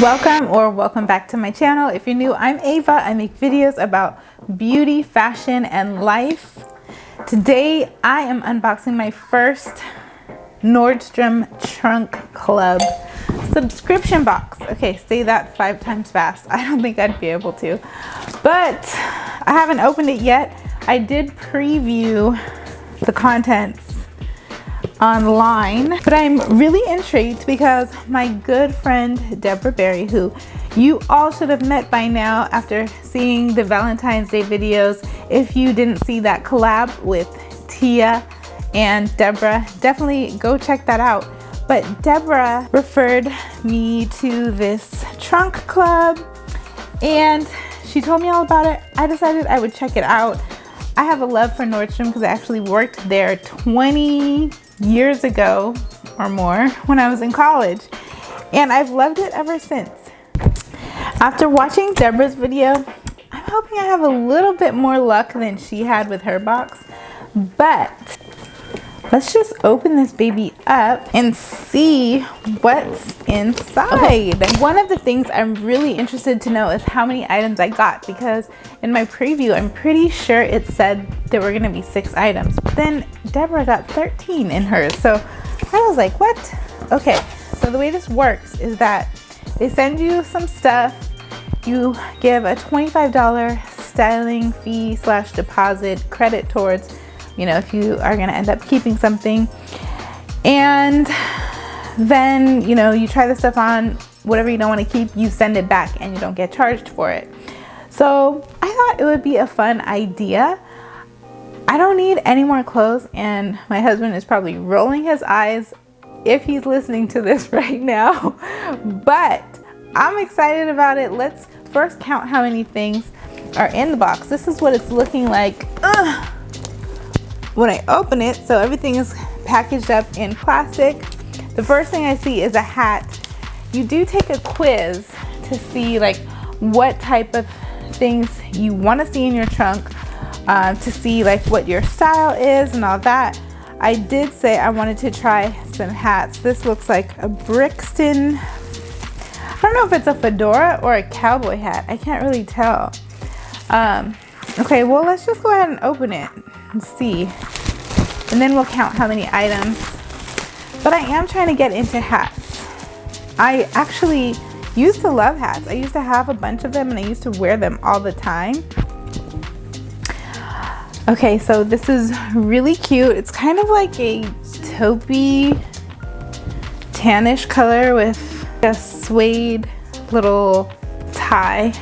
Welcome back to my channel. If you're new, I'm Ava. I make videos about beauty, fashion, and life. Today I am unboxing my first Nordstrom Trunk Club subscription box. Okay, say that 5 times fast. I don't think I'd be able to, but I haven't opened it yet. I did preview the contents online, but I'm really intrigued because my good friend Deborah Berry, who you all should have met by now after seeing the Valentine's Day videos. If you didn't see that collab with Tia and Deborah, definitely go check that out. But Deborah referred me to this trunk club and she told me all about it. I decided I would check it out. I have a love for Nordstrom because I actually worked there 20 years ago or more when I was in college, and I've loved it ever since. After watching Deborah's video, I'm hoping I have a little bit more luck than she had with her box, but let's just open this baby up and see what's inside. Okay. One of the things I'm really interested to know is how many items I got, because in my preview, I'm pretty sure it said there were gonna be 6 items, but then Deborah got 13 in hers. So I was like, what? Okay, so the way this works is that they send you some stuff. You give a $25 styling fee / deposit credit towards, you know, if you are going to end up keeping something. And then, you know, you try the stuff on, whatever you don't want to keep, you send it back and you don't get charged for it. So I thought it would be a fun idea. I don't need any more clothes, and my husband is probably rolling his eyes if he's listening to this right now, but I'm excited about it. Let's first count how many things are in the box. This is what it's looking like when I open it. So everything is packaged up in plastic. The first thing I see is a hat. You do take a quiz to see like what type of things you want to see in your trunk, to see like what your style is and all that. I did say I wanted to try some hats. This looks like a Brixton, I don't know if it's a fedora or a cowboy hat. I can't really tell. Okay, well, let's just go ahead and open it and see. And then we'll count how many items. But I am trying to get into hats. I actually used to love hats. I used to have a bunch of them and I used to wear them all the time. Okay, so this is really cute. It's kind of like a taupey, tannish color with a suede little tie.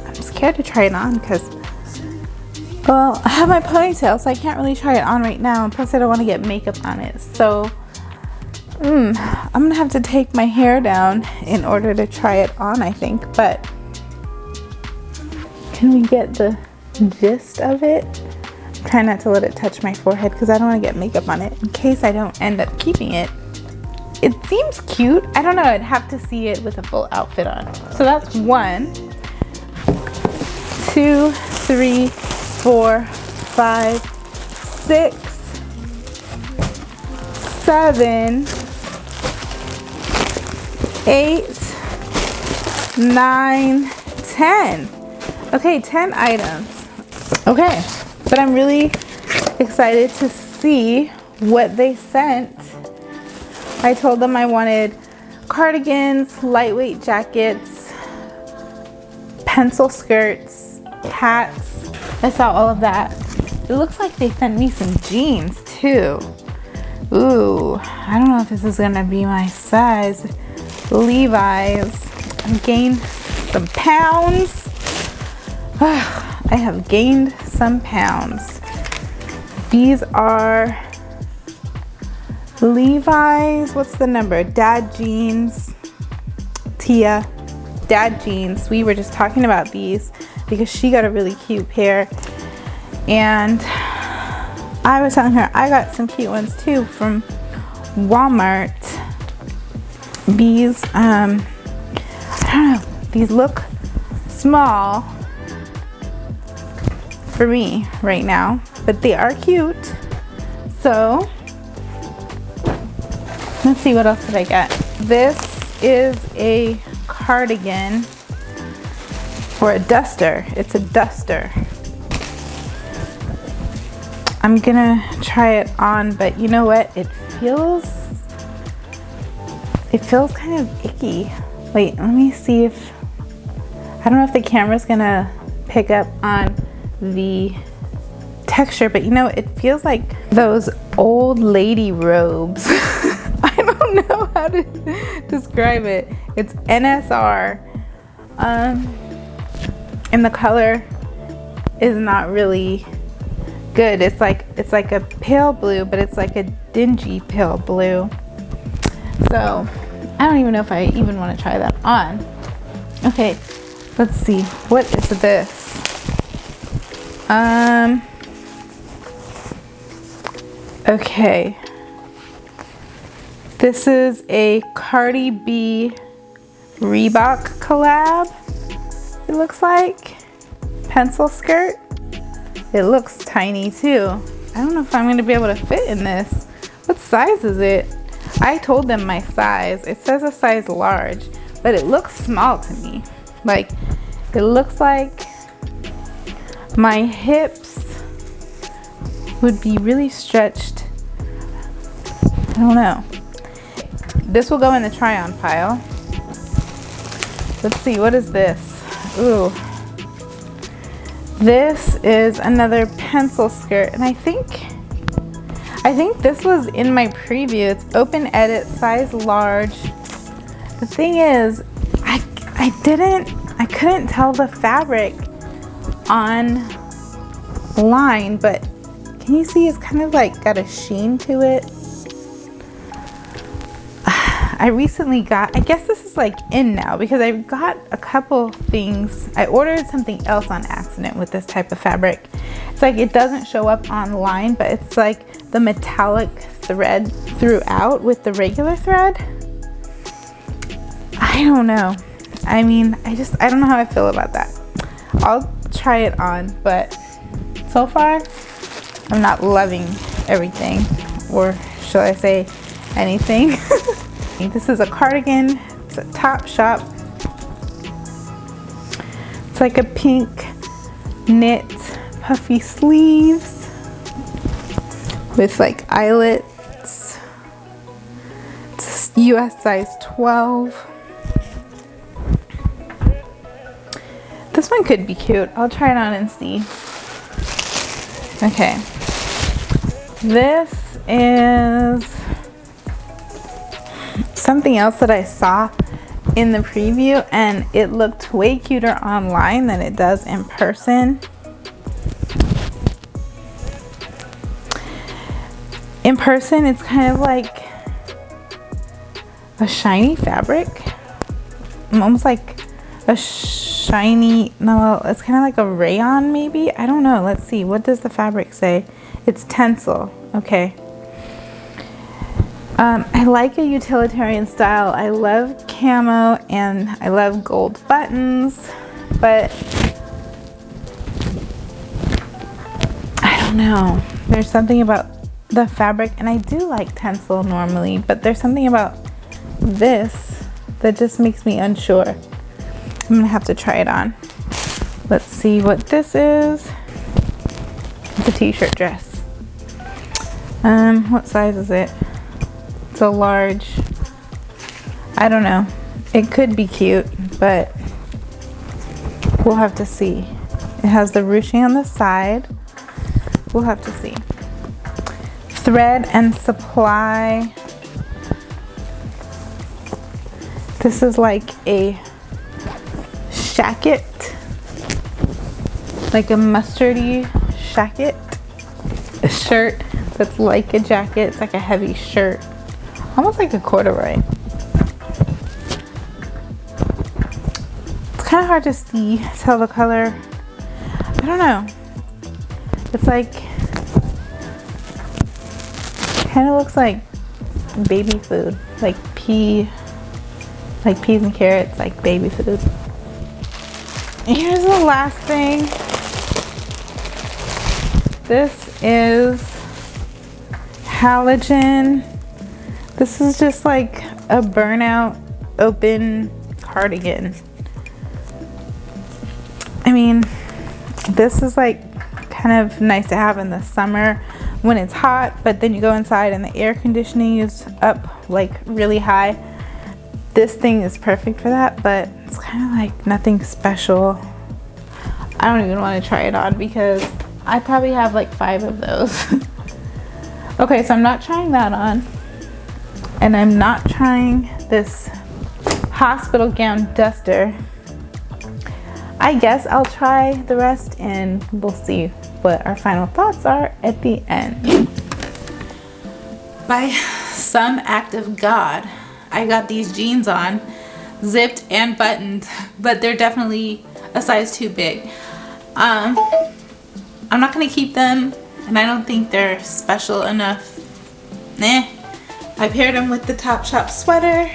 I'm scared to try it on because, well, I have my ponytail, so I can't really try it on right now. And plus I don't want to get makeup on it. So I'm gonna have to take my hair down in order to try it on, I think. But can we get the gist of it? Try not to let it touch my forehead because I don't want to get makeup on it in case I don't end up keeping it. It seems cute. I don't know, I'd have to see it with a full outfit on. So that's 1, 2, 3, 4, 5, 6, 7, 8, 9, 10. Okay, 10 items. Okay, but I'm really excited to see what they sent. I told them I wanted cardigans, lightweight jackets, pencil skirts, hats. I saw all of that. It looks like they sent me some jeans too. Ooh, I don't know if this is gonna be my size. Levi's. I've gained some pounds. I have gained some pounds. These are Levi's, what's the number? Dad jeans. Tia, dad jeans. We were just talking about these because she got a really cute pair. And I was telling her I got some cute ones too from Walmart. These, I don't know, these look small for me right now, but they are cute. So let's see, what else did I get? This is a cardigan or a duster. It's a duster. I'm gonna try it on, but you know what? It feels kind of icky. Wait, let me see if, I don't know if the camera's gonna pick up on the texture, but you know, it feels like those old lady robes. I don't know how to describe it. It's NSR, and the color is not really good. It's like a pale blue, but it's like a dingy pale blue. So I don't even know if I even want to try that on. Okay, let's see. What is this? Okay. This is a Cardi B Reebok collab. It looks like pencil skirt. It looks tiny too. I don't know if I'm going to be able to fit in this. What size is it? I told them my size. It says a size large, but it looks small to me. Like, it looks like my hips would be really stretched. I don't know. This will go in the try on pile. Let's see, what is this? Ooh. This is another pencil skirt, and I think this was in my preview. It's open edit, size large. The thing is, I couldn't tell the fabric online, but can you see it's kind of like got a sheen to it? I recently got, I guess this is like in now, because I got a couple things. I ordered something else on accident with this type of fabric. It's like it doesn't show up online, but it's like the metallic thread throughout with the regular thread. I don't know. I mean, I don't know how I feel about that. I'll try it on, but so far I'm not loving everything, or should I say anything. This is a cardigan. It's a Topshop. It's like a pink knit puffy sleeves with like eyelets. It's US size 12. This one could be cute. I'll try it on and see. Okay. This is something else that I saw in the preview, and it looked way cuter online than it does in person. In person, it's kind of like a shiny fabric. Almost like a shiny, no, it's kind of like a rayon maybe. I don't know. Let's see. What does the fabric say? It's tencel. Okay. I like a utilitarian style. I love camo and I love gold buttons, but I don't know. There's something about the fabric, and I do like tencel normally, but there's something about this that just makes me unsure. I'm gonna have to try it on. Let's see what this is. It's a t-shirt dress. What size is it? It's a large. I don't know. It could be cute, but we'll have to see. It has the ruching on the side. We'll have to see. Thread and supply. This is like a shacket, like a mustardy shacket. A shirt that's like a jacket. It's like a heavy shirt. Almost like a corduroy. It's kind of hard to see, tell the color. I don't know. It's like, kind of looks like baby food, like peas and carrots, like baby food. Here's the last thing. This is halogen. This is just like a burnout open cardigan. I mean, this is like kind of nice to have in the summer when it's hot, but then you go inside and the air conditioning is up like really high. This thing is perfect for that, but it's kind of like nothing special. I don't even want to try it on because I probably have like 5 of those. Okay, so I'm not trying that on. And I'm not trying this hospital gown duster. I guess I'll try the rest and we'll see what our final thoughts are at the end. By some act of God, I got these jeans on, zipped and buttoned, but they're definitely a size too big. I'm not gonna keep them, and I don't think they're special enough. Nah. I paired them with the Topshop sweater,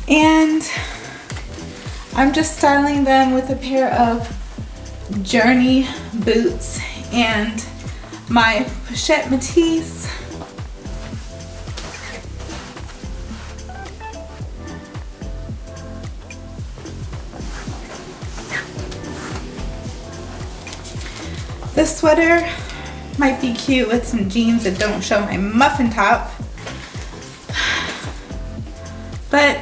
and I'm just styling them with a pair of Journey boots and my Pochette Matisse. This sweater might be cute with some jeans that don't show my muffin top, but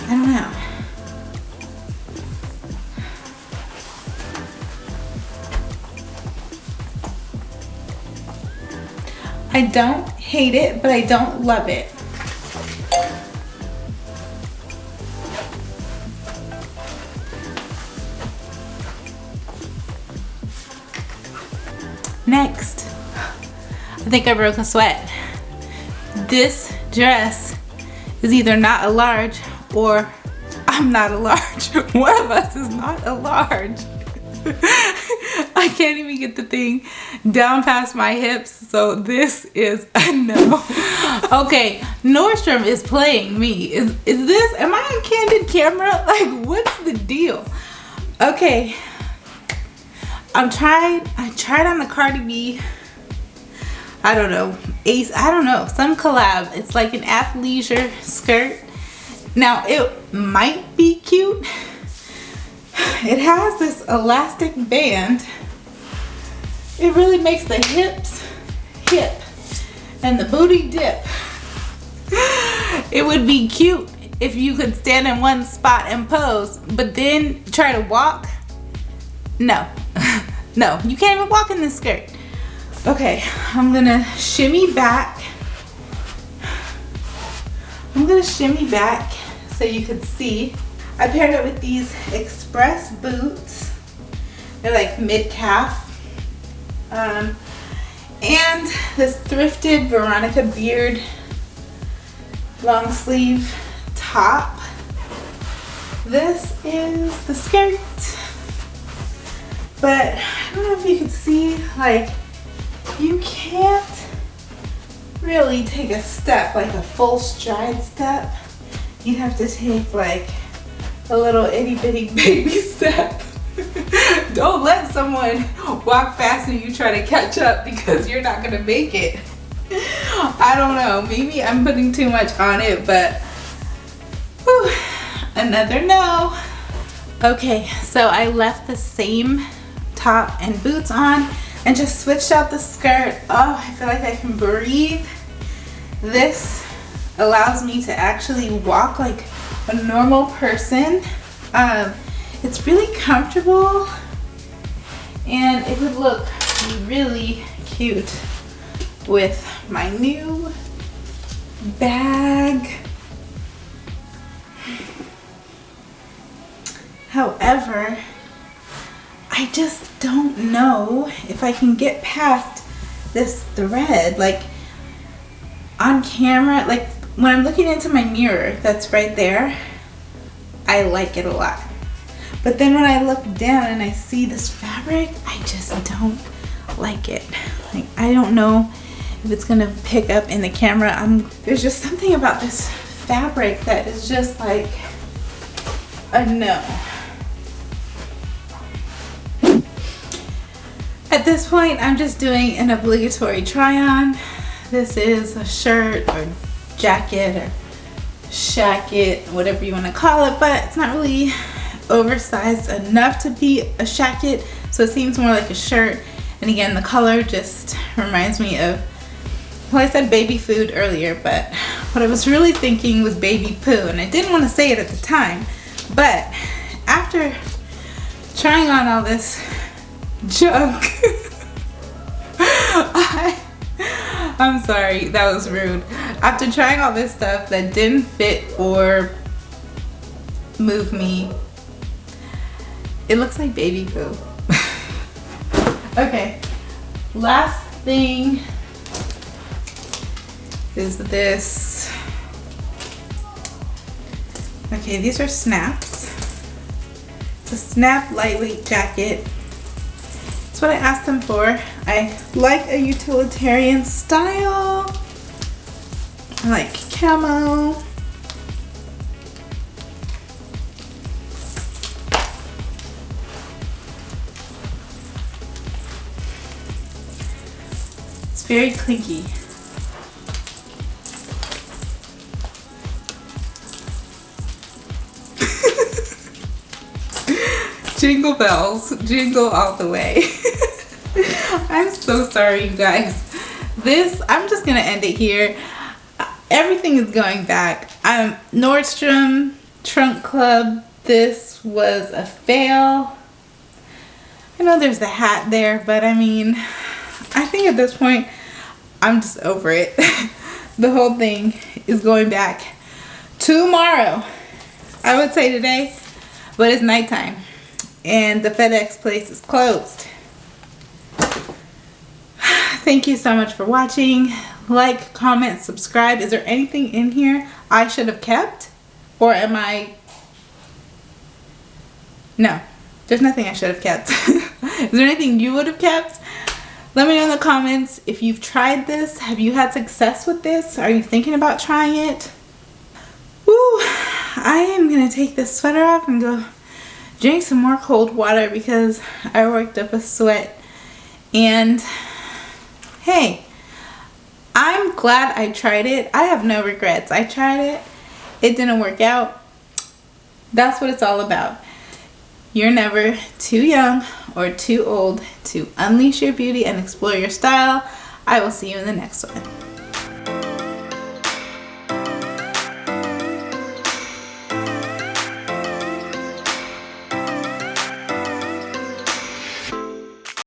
I don't know. I don't hate it, but I don't love it. Next, I think I broke a sweat. This dress is either not a large or I'm not a large. One of us is not a large. I can't even get the thing down past my hips, so this is a no. Okay, Nordstrom is playing me. Is this, am I on candid camera? Like, what's the deal? Okay. I tried on the Cardi B, I don't know, some collab. It's like an athleisure skirt. Now it might be cute. It has this elastic band. It really makes the hips hip and the booty dip. It would be cute if you could stand in one spot and pose, but then try to walk. No. No, you can't even walk in this skirt. Okay, I'm gonna shimmy back. So you could see. I paired it with these Express boots. They're like mid-calf. And this thrifted Veronica Beard long sleeve top. This is the skirt. But I don't know if you can see, like, you can't really take a step, like a full stride step. You have to take like a little itty bitty baby step. Don't let someone walk fast and you try to catch up because you're not gonna make it. I don't know, maybe I'm putting too much on it, but whew, another no. Okay, so I left the same top and boots on and just switched out the skirt. Oh, I feel like I can breathe. This allows me to actually walk like a normal person. It's really comfortable and it would look really cute with my new bag. However, I just don't know if I can get past this thread. Like on camera, like when I'm looking into my mirror that's right there, I like it a lot. But then when I look down and I see this fabric, I just don't like it. Like I don't know if it's gonna pick up in the camera. There's just something about this fabric that is just like a no. At this point, I'm just doing an obligatory try on. This is a shirt or jacket or shacket, whatever you want to call it, but it's not really oversized enough to be a shacket, so it seems more like a shirt. And again, the color just reminds me of, well, I said baby food earlier, but what I was really thinking was baby poo, and I didn't want to say it at the time, but after trying on all this junk, I'm sorry, that was rude. After trying all this stuff that didn't fit or move me, it looks like baby poo. Okay, last thing is this. Okay, these are snaps. It's a snap lightweight jacket. That's what I asked them for. I like a utilitarian style. I like camo. It's very clinky. Jingle bells, jingle all the way. I'm so sorry, you guys. I'm just gonna end it here. Everything is going back. Nordstrom Trunk Club, this was a fail. I know there's the hat there, but I mean, I think at this point, I'm just over it. The whole thing is going back tomorrow. I would say today, but it's nighttime and the FedEx place is closed. Thank you so much for watching. Like, comment, subscribe. Is there anything in here I should have kept? Or am I... No, there's nothing I should have kept. Is there anything you would have kept? Let me know in the comments if you've tried this. Have you had success with this? Are you thinking about trying it? Woo! I am going to take this sweater off and go drink some more cold water because I worked up a sweat. And hey, I'm glad I tried it. I have no regrets. I tried it. It didn't work out. That's what it's all about. You're never too young or too old to unleash your beauty and explore your style. I will see you in the next one.